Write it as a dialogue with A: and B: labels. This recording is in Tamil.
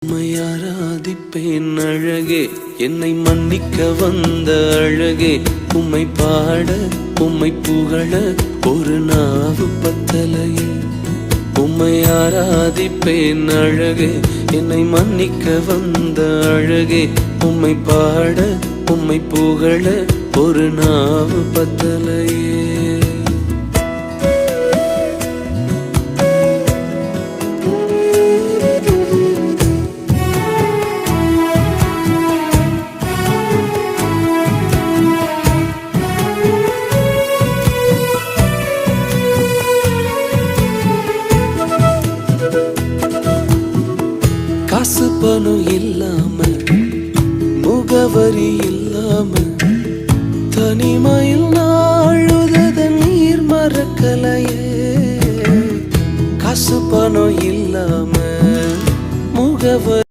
A: உம்மை ஆராதிப்பேன் அழகே, என்னை மன்னிக்க வந்த அழகே. உம்மை பாட உம்மை புகழ ஒரு நாவு பத்தலையே. உம்மை ஆராதிப்பேன் அழகே, என்னை மன்னிக்க வந்த அழகே. உம்மை பாட உம்மை புகழ ஒரு நாவு பத்தலையே. காசு பணம் இல்லாம, முகவரி இல்லாம, தனிமையில் நாழுத நீர் மறக்கலையே. காசு பணம் இல்லாம, முகவரி